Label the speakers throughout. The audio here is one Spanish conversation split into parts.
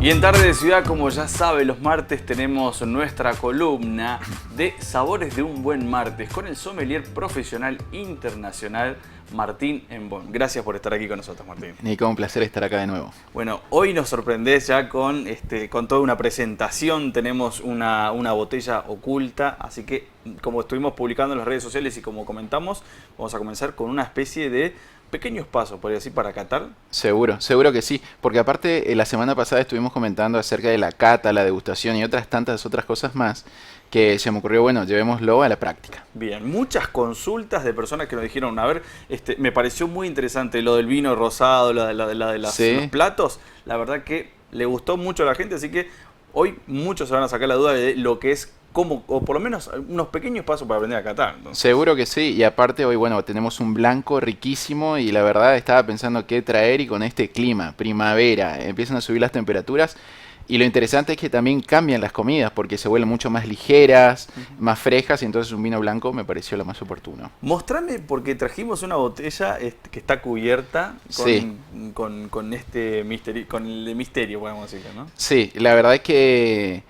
Speaker 1: Y en Tarde de Ciudad, como ya sabe, los martes tenemos nuestra columna de Sabores de un Buen Martes con el sommelier profesional internacional Martín Embón. Gracias por estar aquí con nosotros, Martín.
Speaker 2: Nico, un placer estar acá de nuevo.
Speaker 1: Bueno, hoy nos sorprendés ya con toda una presentación. Tenemos una botella oculta, así que como estuvimos publicando en las redes sociales y como comentamos, vamos a comenzar con una especie de pequeños pasos, podría decir, para catar.
Speaker 2: Seguro que sí, porque aparte la semana pasada estuvimos comentando acerca de la cata, la degustación y otras tantas otras cosas más que se me ocurrió, bueno, llevémoslo a la práctica.
Speaker 1: Bien, muchas consultas de personas que nos dijeron, a ver, me pareció muy interesante lo del vino rosado, los platos, la verdad que le gustó mucho a la gente, así que hoy muchos se van a sacar la duda de lo que es cómo, o por lo menos unos pequeños pasos para aprender a catar. Entonces.
Speaker 2: Seguro que sí, y aparte hoy, bueno, tenemos un blanco riquísimo y la verdad estaba pensando qué traer y con este clima, primavera, empiezan a subir las temperaturas y lo interesante es que también cambian las comidas porque se vuelven mucho más ligeras, más frescas y entonces un vino blanco me pareció lo más oportuno.
Speaker 1: Mostrame, porque trajimos una botella que está cubierta con este misterio, con el de misterio, podemos decirlo, ¿no?
Speaker 2: Sí, la verdad es que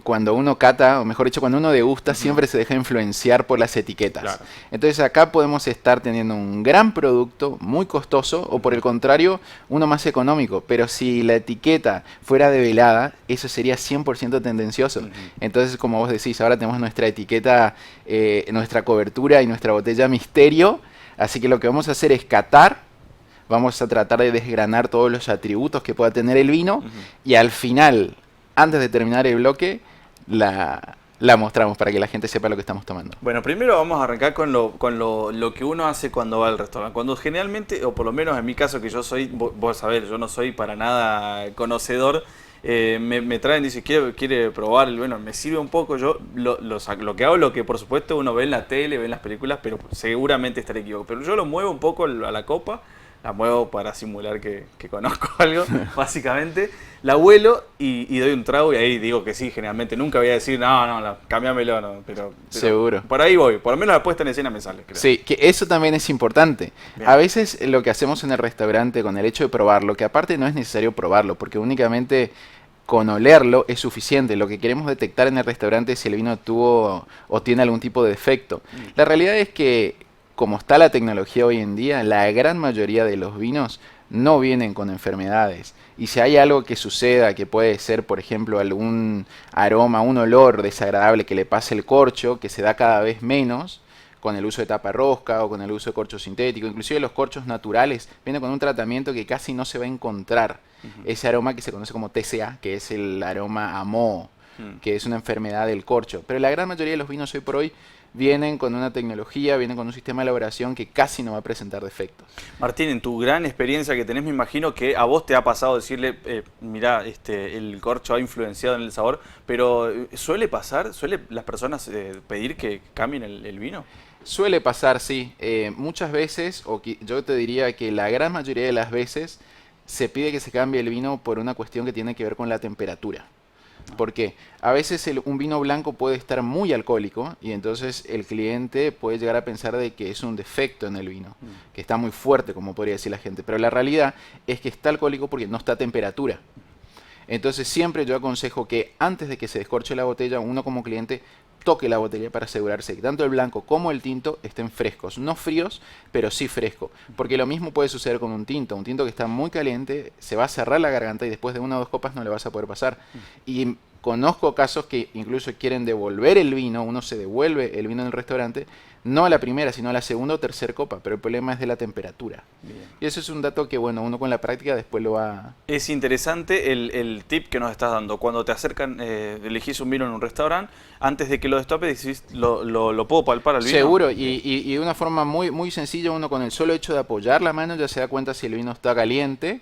Speaker 2: cuando uno cata, o mejor dicho, cuando uno degusta, siempre se deja influenciar por las etiquetas.
Speaker 1: Claro.
Speaker 2: Entonces acá podemos estar teniendo un gran producto, muy costoso, o por el contrario, uno más económico. Pero si la etiqueta fuera develada, eso sería 100% tendencioso. Entonces, como vos decís, ahora tenemos nuestra etiqueta, nuestra cobertura y nuestra botella misterio. Así que lo que vamos a hacer es catar. Vamos a tratar de desgranar todos los atributos que pueda tener el vino. Y al final, antes de terminar el bloque, la mostramos para que la gente sepa lo que estamos tomando.
Speaker 1: Bueno, primero vamos a arrancar con lo que uno hace cuando va al restaurante. Cuando generalmente, o por lo menos en mi caso, que yo soy, vos sabés, yo no soy para nada conocedor, me traen y dicen, quiere probar, bueno, me sirve un poco, yo lo que hago, lo que por supuesto uno ve en la tele, ve en las películas, pero seguramente estaré equivocado. Pero yo lo muevo un poco a la copa, la muevo para simular que conozco algo, básicamente. La huelo y doy un trago y ahí digo que sí, generalmente. Nunca voy a decir, no, cámbiamelo, no. Pero
Speaker 2: seguro.
Speaker 1: Por ahí voy. Por lo menos la puesta en escena me sale, creo.
Speaker 2: Sí, que eso también es importante. Bien. A veces lo que hacemos en el restaurante con el hecho de probarlo, que aparte no es necesario probarlo, porque únicamente con olerlo es suficiente. Lo que queremos detectar en el restaurante es si el vino tuvo o tiene algún tipo de defecto. La realidad es que, como está la tecnología hoy en día, la gran mayoría de los vinos no vienen con enfermedades. Y si hay algo que suceda, que puede ser, por ejemplo, algún aroma, un olor desagradable que le pase el corcho, que se da cada vez menos con el uso de tapa rosca o con el uso de corcho sintético, inclusive los corchos naturales vienen con un tratamiento que casi no se va a encontrar. Ese aroma que se conoce como TCA, que es el aroma a moho, que es una enfermedad del corcho. Pero la gran mayoría de los vinos hoy por hoy vienen con una tecnología, vienen con un sistema de elaboración que casi no va a presentar defectos.
Speaker 1: Martín, en tu gran experiencia que tenés, me imagino que a vos te ha pasado decirle, mirá, el corcho ha influenciado en el sabor, pero ¿suele pasar? ¿Suele las personas pedir que cambien el vino?
Speaker 2: Suele pasar, sí. Muchas veces, yo te diría que la gran mayoría de las veces, se pide que se cambie el vino por una cuestión que tiene que ver con la temperatura. Porque a veces un vino blanco puede estar muy alcohólico y entonces el cliente puede llegar a pensar de que es un defecto en el vino, que está muy fuerte, como podría decir la gente. Pero la realidad es que está alcohólico porque no está a temperatura. Entonces siempre yo aconsejo que antes de que se descorche la botella, uno como cliente toque la botella para asegurarse que tanto el blanco como el tinto estén frescos. No fríos, pero sí fresco. Porque lo mismo puede suceder con un tinto. Un tinto que está muy caliente, se va a cerrar la garganta y después de 1 o 2 copas no le vas a poder pasar. Y conozco casos que incluso quieren devolver el vino, uno se devuelve el vino en el restaurante, no a la primera, sino a la segunda o tercera copa, pero el problema es de la temperatura. Bien. Y eso es un dato que, bueno, uno con la práctica después lo va...
Speaker 1: Es interesante el tip que nos estás dando. Cuando te acercan, elegís un vino en un restaurante, antes de que lo destapes decís, ¿lo puedo palpar al vino?
Speaker 2: Seguro, y de una forma muy, muy sencilla, uno con el solo hecho de apoyar la mano ya se da cuenta si el vino está caliente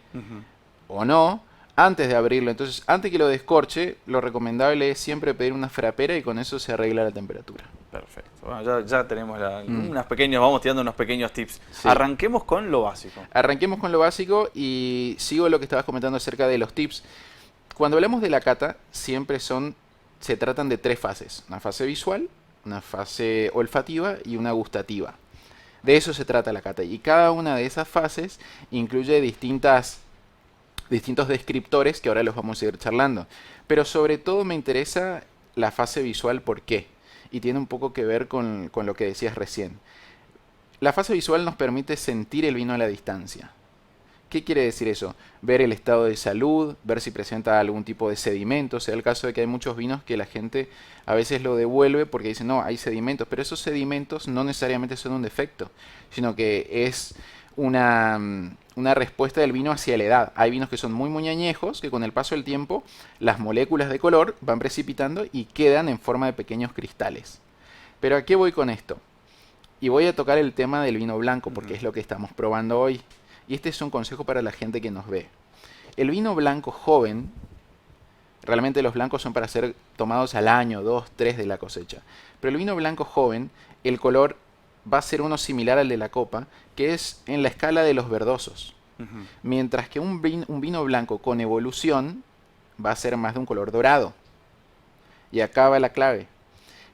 Speaker 2: o no, antes de abrirlo. Entonces, antes que lo descorche, lo recomendable es siempre pedir una frapera y con eso se arregla la temperatura.
Speaker 1: Perfecto. Bueno, ya tenemos vamos tirando unos pequeños tips. Sí. Arranquemos con lo básico.
Speaker 2: Arranquemos con lo básico y sigo lo que estabas comentando acerca de los tips. Cuando hablamos de la cata, siempre se tratan de 3 fases. Una fase visual, una fase olfativa y una gustativa. De eso se trata la cata. Y cada una de esas fases incluye distintas distintos descriptores que ahora los vamos a ir charlando. Pero sobre todo me interesa la fase visual, ¿por qué? Y tiene un poco que ver con lo que decías recién. La fase visual nos permite sentir el vino a la distancia. ¿Qué quiere decir eso? Ver el estado de salud, ver si presenta algún tipo de sedimento. O sea, el caso de que hay muchos vinos que la gente a veces lo devuelve porque dice, no, hay sedimentos, pero esos sedimentos no necesariamente son un defecto, sino que es una respuesta del vino hacia la edad. Hay vinos que son muy muy añejos, que con el paso del tiempo las moléculas de color van precipitando y quedan en forma de pequeños cristales. Pero ¿a qué voy con esto? Y voy a tocar el tema del vino blanco porque es lo que estamos probando hoy. Y este es un consejo para la gente que nos ve. El vino blanco joven, realmente los blancos son para ser tomados al año, 2, 3 de la cosecha. Pero el vino blanco joven, el color va a ser uno similar al de la copa, que es en la escala de los verdosos. Mientras que un vino blanco con evolución va a ser más de un color dorado. Y acá va la clave.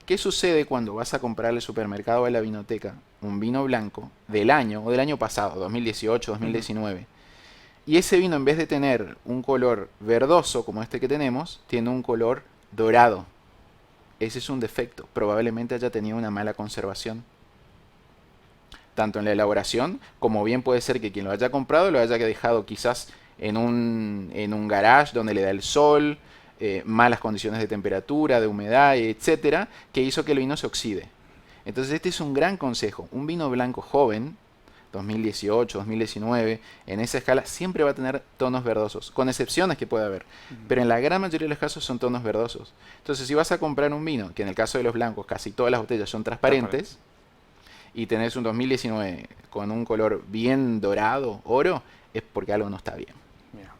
Speaker 2: ¿Qué sucede cuando vas a comprar al supermercado o a la vinoteca un vino blanco del año o del año pasado, 2018, 2019? Y ese vino, en vez de tener un color verdoso como este que tenemos, tiene un color dorado. Ese es un defecto. Probablemente haya tenido una mala conservación. Tanto en la elaboración, como bien puede ser que quien lo haya comprado lo haya dejado quizás en un garage donde le da el sol, malas condiciones de temperatura, de humedad, etcétera, que hizo que el vino se oxide. Entonces este es un gran consejo. Un vino blanco joven, 2018, 2019, en esa escala siempre va a tener tonos verdosos, con excepciones que puede haber, pero en la gran mayoría de los casos son tonos verdosos. Entonces si vas a comprar un vino, que en el caso de los blancos casi todas las botellas son transparentes, y tenés un 2019 con un color bien dorado, oro, es porque algo no está bien.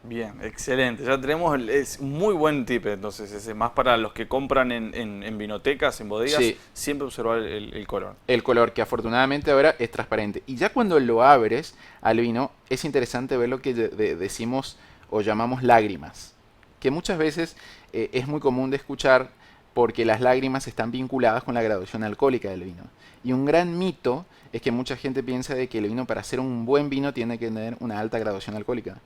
Speaker 1: Bien, excelente. Ya tenemos, es muy buen tip entonces ese, más para los que compran en vinotecas, en bodegas,
Speaker 2: Sí.
Speaker 1: siempre observar el color.
Speaker 2: El color, que afortunadamente ahora es transparente. Y ya cuando lo abres al vino, es interesante ver lo que decimos o llamamos lágrimas. Que muchas veces es muy común de escuchar porque las lágrimas están vinculadas con la graduación alcohólica del vino. Y un gran mito es que mucha gente piensa de que el vino, para ser un buen vino, tiene que tener una alta graduación alcohólica.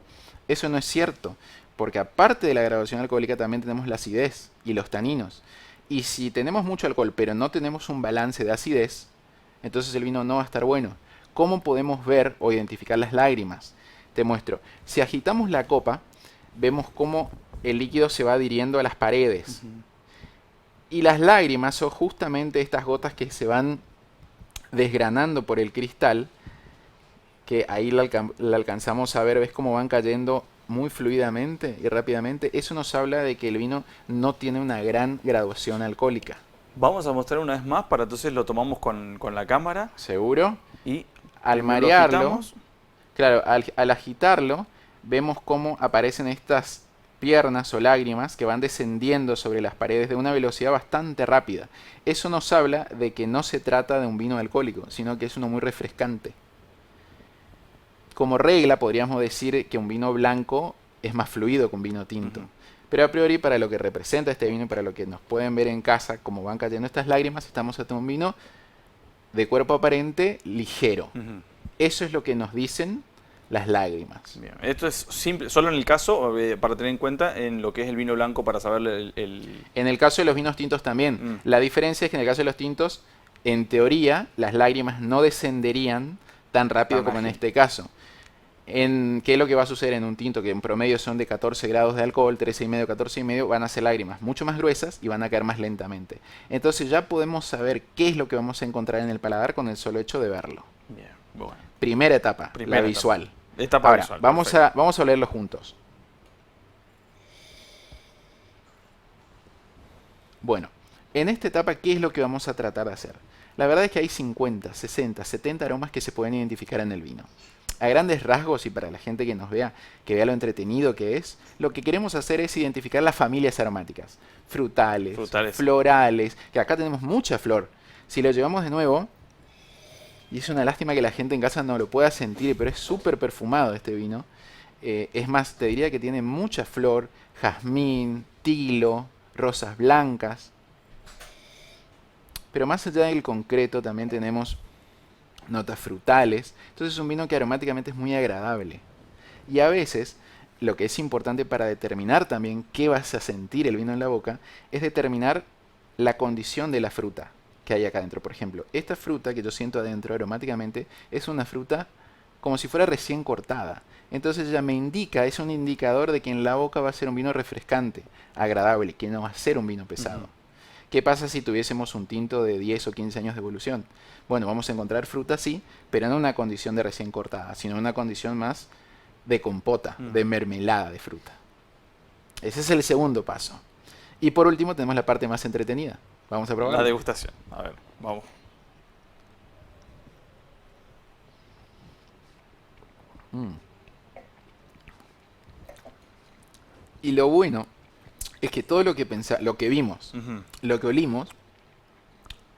Speaker 2: Eso no es cierto, porque aparte de la graduación alcohólica también tenemos la acidez y los taninos. Y si tenemos mucho alcohol pero no tenemos un balance de acidez, entonces el vino no va a estar bueno. ¿Cómo podemos ver o identificar las lágrimas? Te muestro. Si agitamos la copa, vemos cómo el líquido se va adhiriendo a las paredes. Y las lágrimas son justamente estas gotas que se van desgranando por el cristal, que ahí la alcanzamos a ver, ves cómo van cayendo muy fluidamente y rápidamente. Eso nos habla de que el vino no tiene una gran graduación alcohólica.
Speaker 1: Vamos a mostrar una vez más, para entonces lo tomamos con la cámara.
Speaker 2: ¿Seguro?
Speaker 1: Y
Speaker 2: al
Speaker 1: primero lo
Speaker 2: marearlo,
Speaker 1: agitamos.
Speaker 2: claro, al agitarlo, vemos cómo aparecen estas piernas o lágrimas que van descendiendo sobre las paredes de una velocidad bastante rápida. Eso nos habla de que no se trata de un vino alcohólico, sino que es uno muy refrescante. Como regla podríamos decir que un vino blanco es más fluido que un vino tinto. Pero a priori, para lo que representa este vino y para lo que nos pueden ver en casa, como van cayendo estas lágrimas, estamos ante un vino de cuerpo aparente ligero. Eso es lo que nos dicen las lágrimas.
Speaker 1: Bien. Esto es simple, solo en el caso, para tener en cuenta, en lo que es el vino blanco, para saber
Speaker 2: En el caso de los vinos tintos también. La diferencia es que en el caso de los tintos, en teoría, las lágrimas no descenderían tan rápido como en este caso. ¿Qué es lo que va a suceder en un tinto? Que en promedio son de 14 grados de alcohol, 13,5, 14,5, van a ser lágrimas mucho más gruesas y van a caer más lentamente. Entonces ya podemos saber qué es lo que vamos a encontrar en el paladar con el solo hecho de verlo.
Speaker 1: Bien, bueno.
Speaker 2: Primera etapa, la visual.
Speaker 1: Etapa
Speaker 2: Ahora,
Speaker 1: visual.
Speaker 2: vamos a olerlo juntos. Bueno, en esta etapa, ¿qué es lo que vamos a tratar de hacer? La verdad es que hay 50, 60, 70 aromas que se pueden identificar en el vino. A grandes rasgos, y para la gente que nos vea, que vea lo entretenido que es, lo que queremos hacer es identificar las familias aromáticas. Frutales, florales, que acá tenemos mucha flor. Si lo llevamos de nuevo, y es una lástima que la gente en casa no lo pueda sentir, pero es súper perfumado este vino. Es más, te diría que tiene mucha flor, jazmín, tilo, rosas blancas. Pero más allá del concreto también tenemos notas frutales. Entonces es un vino que aromáticamente es muy agradable. Y a veces lo que es importante para determinar también qué vas a sentir el vino en la boca, es determinar la condición de la fruta que hay acá adentro. Por ejemplo, esta fruta que yo siento adentro aromáticamente es una fruta como si fuera recién cortada. Entonces ya me indica, es un indicador de que en la boca va a ser un vino refrescante, agradable, que no va a ser un vino pesado. ¿Qué pasa si tuviésemos un tinto de 10 o 15 años de evolución? Bueno, vamos a encontrar fruta sí, pero no en una condición de recién cortada, sino en una condición más de compota, de mermelada de fruta. Ese es el segundo paso. Y por último tenemos la parte más entretenida. Vamos a probar.
Speaker 1: La degustación. A ver, vamos.
Speaker 2: Y lo bueno es que todo lo que lo que vimos, lo que olimos,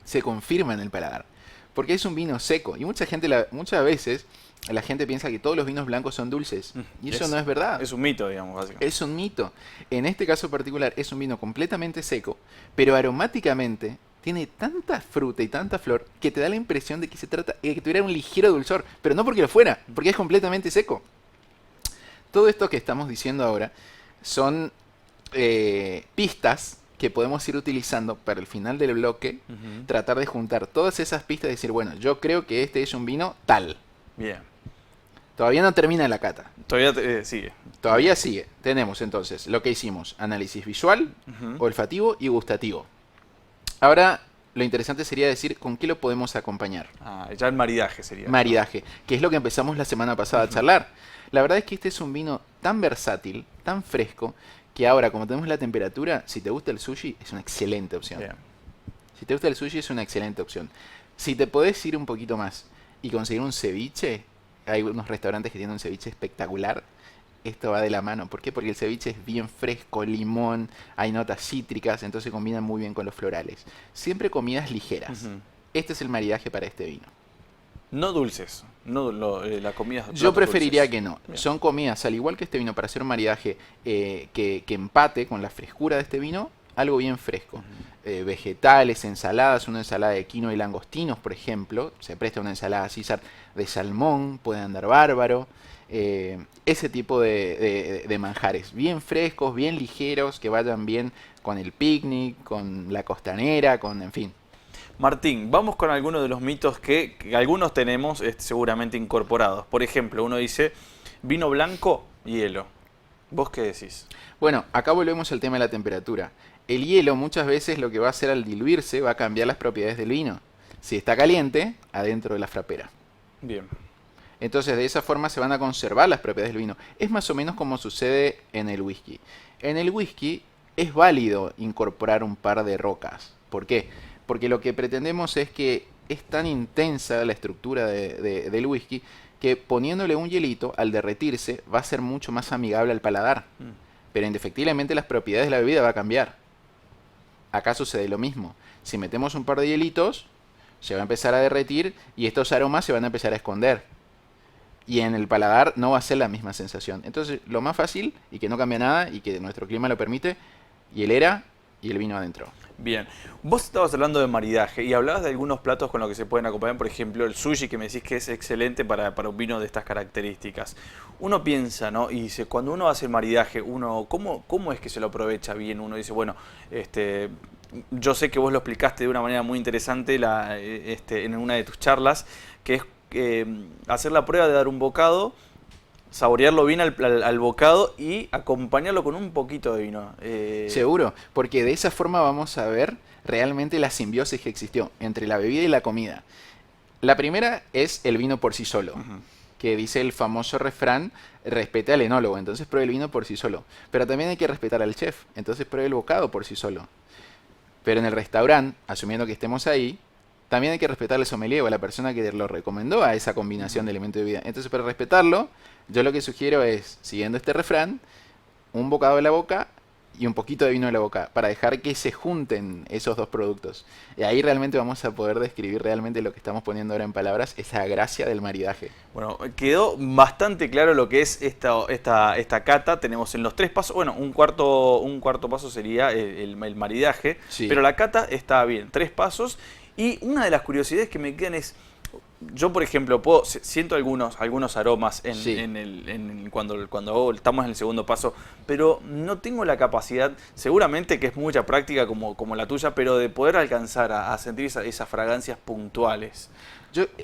Speaker 2: se confirma en el paladar. Porque es un vino seco. Y muchas veces la gente piensa que todos los vinos blancos son dulces. Y eso no es verdad.
Speaker 1: Es un mito, digamos, básicamente.
Speaker 2: Es un mito. En este caso particular es un vino completamente seco, pero aromáticamente tiene tanta fruta y tanta flor que te da la impresión de que se trata de que tuviera un ligero dulzor. Pero no porque lo fuera, porque es completamente seco. Todo esto que estamos diciendo ahora son pistas que podemos ir utilizando para el final del bloque, tratar de juntar todas esas pistas y decir, bueno, yo creo que este es un vino tal.
Speaker 1: Bien.
Speaker 2: Todavía no termina la cata.
Speaker 1: Todavía sigue.
Speaker 2: Todavía sigue. Tenemos entonces lo que hicimos, análisis visual, olfativo y gustativo. Ahora, lo interesante sería decir con qué lo podemos acompañar.
Speaker 1: Ya el maridaje sería.
Speaker 2: Maridaje, que es lo que empezamos la semana pasada a charlar. La verdad es que este es un vino tan versátil, tan fresco, que ahora, como tenemos la temperatura, si te gusta el sushi, es una excelente opción.
Speaker 1: Bien.
Speaker 2: Si te gusta el sushi, es una excelente opción. Si te podés ir un poquito más y conseguir un ceviche, hay unos restaurantes que tienen un ceviche espectacular, esto va de la mano. ¿Por qué? Porque el ceviche es bien fresco, limón, hay notas cítricas, entonces combina muy bien con los florales. Siempre comidas ligeras. Este es el maridaje para este vino.
Speaker 1: No dulces, la comida.
Speaker 2: Yo preferiría
Speaker 1: dulces.
Speaker 2: que no.
Speaker 1: Bien.
Speaker 2: Son comidas, al igual que este vino, para hacer un maridaje que empate con la frescura de este vino, algo bien fresco. Vegetales, ensaladas, una ensalada de quinoa y langostinos, por ejemplo. Se presta una ensalada César de salmón, puede andar bárbaro. Ese tipo de manjares, bien frescos, bien ligeros, que vayan bien con el picnic, con la costanera, en fin.
Speaker 1: Martín, vamos con algunos de los mitos que algunos tenemos seguramente incorporados. Por ejemplo, uno dice, vino blanco, hielo. ¿Vos qué decís?
Speaker 2: Bueno, acá volvemos al tema de la temperatura. El hielo muchas veces lo que va a hacer al diluirse va a cambiar las propiedades del vino. Si está caliente, adentro de la frapera.
Speaker 1: Bien.
Speaker 2: Entonces de esa forma se van a conservar las propiedades del vino. Es más o menos como sucede en el whisky. En el whisky es válido incorporar un par de rocas. ¿Por qué? Porque lo que pretendemos es que es tan intensa la estructura del whisky que poniéndole un hielito, al derretirse, va a ser mucho más amigable al paladar. Pero indefectiblemente las propiedades de la bebida va a cambiar. Acá sucede lo mismo. Si metemos un par de hielitos, se va a empezar a derretir y estos aromas se van a empezar a esconder. Y en el paladar no va a ser la misma sensación. Entonces, lo más fácil, y que no cambia nada, y que nuestro clima lo permite, hielera y el vino adentro.
Speaker 1: Bien, vos estabas hablando de maridaje y hablabas de algunos platos con los que se pueden acompañar, por ejemplo el sushi, que me decís que es excelente para un vino de estas características. Uno piensa, ¿no? Y dice, cuando uno hace el maridaje, ¿cómo es que se lo aprovecha bien? Uno dice, bueno, yo sé que vos lo explicaste de una manera muy interesante en una de tus charlas, que es hacer la prueba de dar un bocado, saborearlo bien al bocado y acompañarlo con un poquito de vino.
Speaker 2: Seguro, porque de esa forma vamos a ver realmente la simbiosis que existió entre la bebida y la comida. La primera es el vino por sí solo, que dice el famoso refrán, respete al enólogo, entonces pruebe el vino por sí solo. Pero también hay que respetar al chef, entonces pruebe el bocado por sí solo. Pero en el restaurante, asumiendo que estemos ahí, también hay que respetar al sommelier o a la persona que lo recomendó a esa combinación de elementos de bebida. Entonces, para respetarlo, yo lo que sugiero es, siguiendo este refrán, un bocado de la boca y un poquito de vino de la boca, para dejar que se junten esos dos productos. Y ahí realmente vamos a poder describir realmente lo que estamos poniendo ahora en palabras, esa gracia del maridaje.
Speaker 1: Bueno, quedó bastante claro lo que es esta cata. Tenemos en los 3 pasos, bueno, un cuarto paso sería el maridaje,
Speaker 2: Sí.
Speaker 1: pero la cata está bien, 3 pasos. Y una de las curiosidades que me quedan es, Yo, por ejemplo, siento algunos aromas
Speaker 2: Sí.
Speaker 1: cuando estamos en el segundo paso, pero no tengo la capacidad, seguramente que es mucha práctica como la tuya, pero de poder alcanzar a sentir esas fragancias puntuales.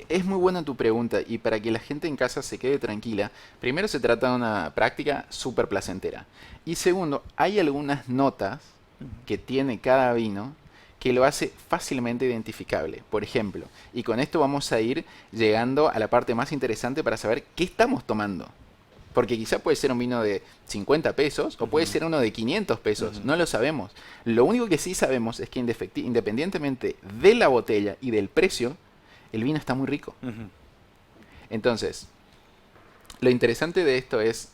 Speaker 2: Es muy buena tu pregunta y para que la gente en casa se quede tranquila, primero se trata de una práctica súper placentera. Y segundo, hay algunas notas que tiene cada vino que lo hace fácilmente identificable. Por ejemplo, y con esto vamos a ir llegando a la parte más interesante para saber qué estamos tomando. Porque quizá puede ser un vino de 50 pesos o puede
Speaker 1: Ujú,
Speaker 2: ser uno de 500 pesos,
Speaker 1: ujú,
Speaker 2: no lo sabemos. Lo único que sí sabemos es que independientemente de la botella y del precio, el vino está muy rico.
Speaker 1: ujú.
Speaker 2: Entonces, lo interesante de esto es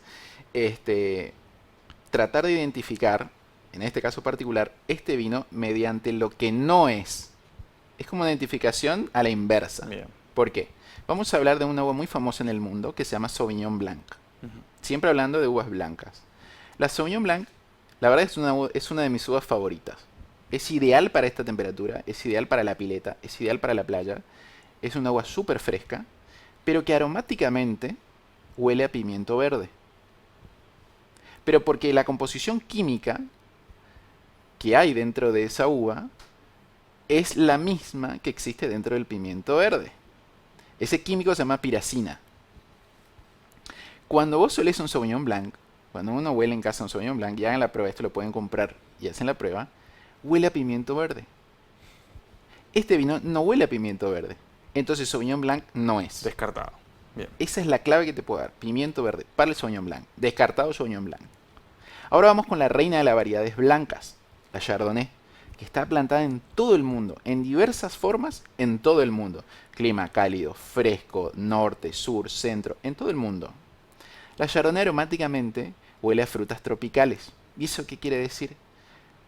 Speaker 2: este, tratar de identificar, en este caso particular, este vino mediante lo que no es. Es como una identificación a la inversa.
Speaker 1: Bien.
Speaker 2: ¿Por qué? Vamos a hablar de una uva muy famosa en el mundo que se llama Sauvignon Blanc.
Speaker 1: Ujú,
Speaker 2: Siempre hablando de uvas blancas. La Sauvignon Blanc, la verdad es una de mis uvas favoritas. Es ideal para esta temperatura, es ideal para la pileta, es ideal para la playa. Es una uva súper fresca, pero que aromáticamente huele a pimiento verde. Pero porque la composición química que hay dentro de esa uva es la misma que existe dentro del pimiento verde. Ese químico se llama piracina. Cuando vos olés un Sauvignon Blanc, cuando uno huele en casa un Sauvignon Blanc y hagan la prueba, esto lo pueden comprar y hacen la prueba, huele a pimiento verde. Este vino no huele a pimiento verde. Entonces Sauvignon Blanc no es.
Speaker 1: descartado. Bien.
Speaker 2: Esa es la clave que te puedo dar. Pimiento verde para el Sauvignon Blanc. Descartado Sauvignon Blanc. Ahora vamos con la reina de las variedades blancas, la Chardonnay, que está plantada en todo el mundo, en diversas formas en todo el mundo. Clima cálido, fresco, norte, sur, centro, en todo el mundo. La Chardonnay aromáticamente huele a frutas tropicales. ¿Y eso qué quiere decir?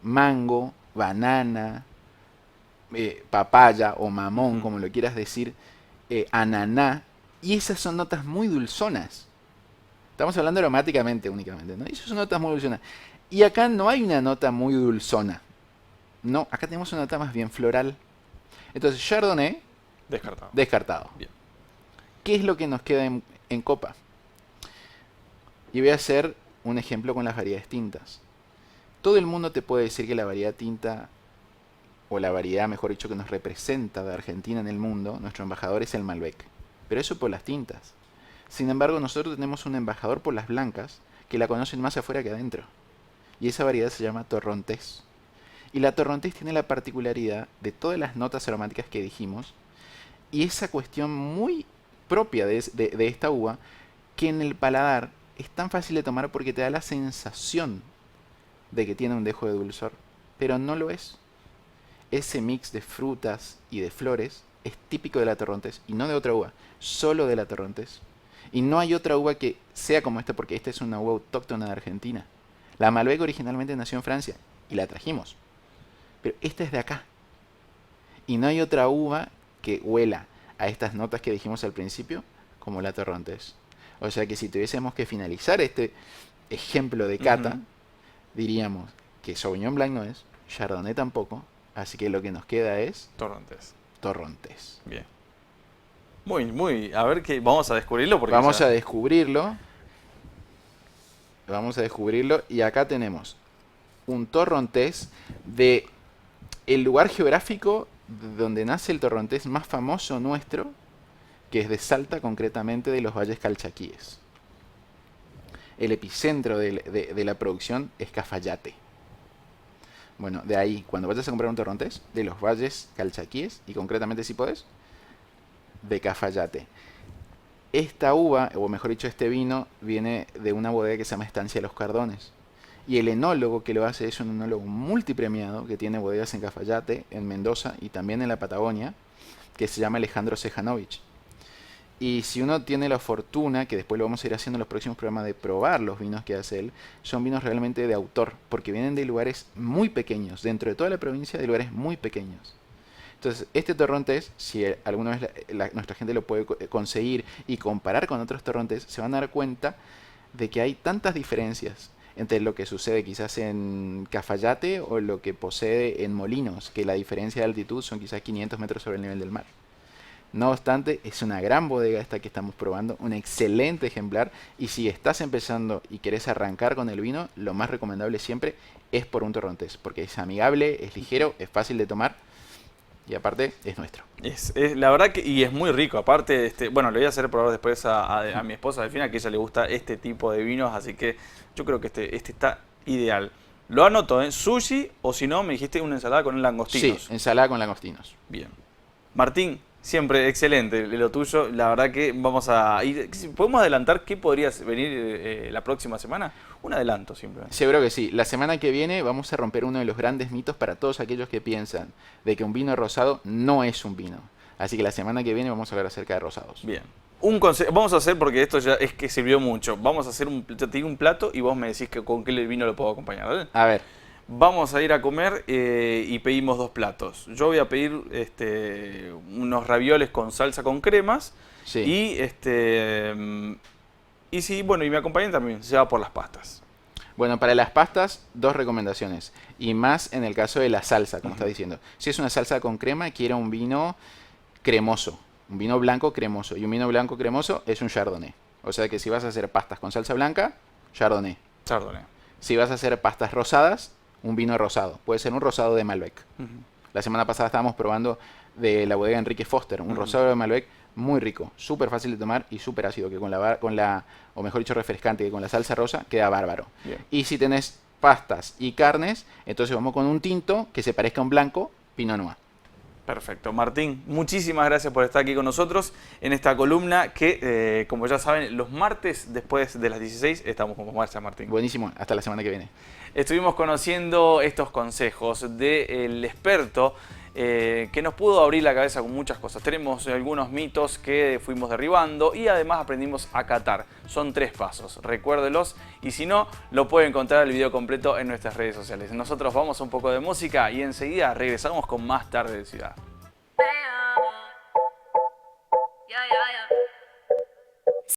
Speaker 2: Mango, banana, papaya o mamón,
Speaker 1: Ujú.
Speaker 2: como lo quieras decir, ananá. Y esas son notas muy dulzonas. Estamos hablando aromáticamente únicamente, ¿no? Y esas son notas muy dulzonas. Y acá no hay una nota muy dulzona. No, acá tenemos una nota más bien floral. Entonces, Chardonnay,
Speaker 1: Descartado.
Speaker 2: descartado.
Speaker 1: Bien.
Speaker 2: ¿Qué es lo que nos queda en copa? Y voy a hacer un ejemplo con las variedades tintas. Todo el mundo te puede decir que la variedad tinta, o la variedad, mejor dicho, que nos representa de Argentina en el mundo, nuestro embajador es el Malbec. Pero eso por las tintas. Sin embargo, nosotros tenemos un embajador por las blancas que la conocen más afuera que adentro. Y esa variedad se llama Torrontés. Y la Torrontés tiene la particularidad de todas las notas aromáticas que dijimos y esa cuestión muy propia de esta uva que en el paladar es tan fácil de tomar porque te da la sensación de que tiene un dejo de dulzor, pero no lo es. Ese mix de frutas y de flores es típico de la Torrontés y no de otra uva, solo de la Torrontés. Y no hay otra uva que sea como esta porque esta es una uva autóctona de Argentina. La Malbec originalmente nació en Francia y la trajimos, pero esta es de acá. Y no hay otra uva que huela a estas notas que dijimos al principio como la Torrontés. O sea que si tuviésemos que finalizar este ejemplo de cata,
Speaker 1: Ujú.
Speaker 2: diríamos que Sauvignon Blanc no es, Chardonnay tampoco, así que lo que nos queda es
Speaker 1: Torrontés.
Speaker 2: Torrontés.
Speaker 1: Bien. Muy. A ver qué. Vamos a descubrirlo porque
Speaker 2: Vamos
Speaker 1: ya.
Speaker 2: a descubrirlo, vamos a descubrirlo y acá tenemos un torrontés de el lugar geográfico donde nace el torrontés más famoso nuestro, que es de Salta, concretamente de los Valles Calchaquíes. El epicentro de la producción es Cafayate. Bueno, de ahí, cuando vayas a comprar un torrontés, de los Valles Calchaquíes, y concretamente si podés, de Cafayate. Esta uva, o mejor dicho, este vino, viene de una bodega que se llama Estancia Los Cardones. Y el enólogo que lo hace es un enólogo multipremiado que tiene bodegas en Cafayate, en Mendoza y también en la Patagonia, que se llama Alejandro Sejanovic. Y si uno tiene la fortuna, que después lo vamos a ir haciendo en los próximos programas, de probar los vinos que hace él, son vinos realmente de autor, porque vienen de lugares muy pequeños, dentro de toda la provincia, de lugares muy pequeños. Entonces, este torrontés, si alguna vez nuestra gente lo puede conseguir y comparar con otros torrontés, se van a dar cuenta de que hay tantas diferencias entre lo que sucede quizás en Cafayate o lo que posee en Molinos, que la diferencia de altitud son quizás 500 metros sobre el nivel del mar. No obstante, es una gran bodega esta que estamos probando, un excelente ejemplar. Y si estás empezando y querés arrancar con el vino, lo más recomendable siempre es por un Torrontés, porque es amigable, es ligero, es fácil de tomar y aparte es nuestro.
Speaker 1: La verdad que, y es muy rico, aparte, bueno, le voy a hacer probar después a mi esposa Delfina, que a ella le gusta este tipo de vinos, así que yo creo que este está ideal. Lo anoto, ¿eh? Sushi, o si no, me dijiste una ensalada con langostinos.
Speaker 2: Sí, ensalada con langostinos.
Speaker 1: Bien. Martín, siempre excelente lo tuyo. La verdad que vamos a ir. ¿Podemos adelantar qué podría venir la próxima semana? Un adelanto simplemente.
Speaker 2: Seguro que sí. La semana que viene vamos a romper uno de los grandes mitos para todos aquellos que piensan de que un vino rosado no es un vino. Así que la semana que viene vamos a hablar acerca de rosados.
Speaker 1: Bien. Un consejo, vamos a hacer, porque esto ya es que sirvió mucho. Vamos a hacer te digo un plato y vos me decís que con qué vino lo puedo acompañar, ¿vale?
Speaker 2: A ver.
Speaker 1: Vamos a ir a comer y pedimos 2 platos. Yo voy a pedir unos ravioles con salsa con cremas.
Speaker 2: Sí.
Speaker 1: Y sí, bueno, y me acompañan también, se va por las pastas.
Speaker 2: Bueno, para las pastas, 2 recomendaciones. Y más en el caso de la salsa, como estás diciendo. Si es una salsa con crema, quiero un vino cremoso. Un vino blanco cremoso. Y un vino blanco cremoso es un chardonnay. O sea que si vas a hacer pastas con salsa blanca, chardonnay.
Speaker 1: Chardonnay.
Speaker 2: Si vas a hacer pastas rosadas, un vino rosado. Puede ser un rosado de Malbec. La semana pasada estábamos probando de la bodega Enrique Foster, un rosado de Malbec muy rico, súper fácil de tomar y súper ácido, que o mejor dicho refrescante, que con la salsa rosa queda bárbaro.
Speaker 1: Bien.
Speaker 2: Y si tenés pastas y carnes, entonces vamos con un tinto que se parezca a un blanco, Pinot Noir.
Speaker 1: Perfecto. Martín, muchísimas gracias por estar aquí con nosotros en esta columna que, como ya saben, los martes después de las 16 estamos con Marcha Martín.
Speaker 2: Buenísimo, hasta la semana que viene.
Speaker 1: Estuvimos conociendo estos consejos del experto que nos pudo abrir la cabeza con muchas cosas. Tenemos algunos mitos que fuimos derribando y además aprendimos a catar. Son 3 pasos, recuérdelos y si no, lo puede encontrar el video completo en nuestras redes sociales. Nosotros vamos a un poco de música y enseguida regresamos con más Tarde de Ciudad.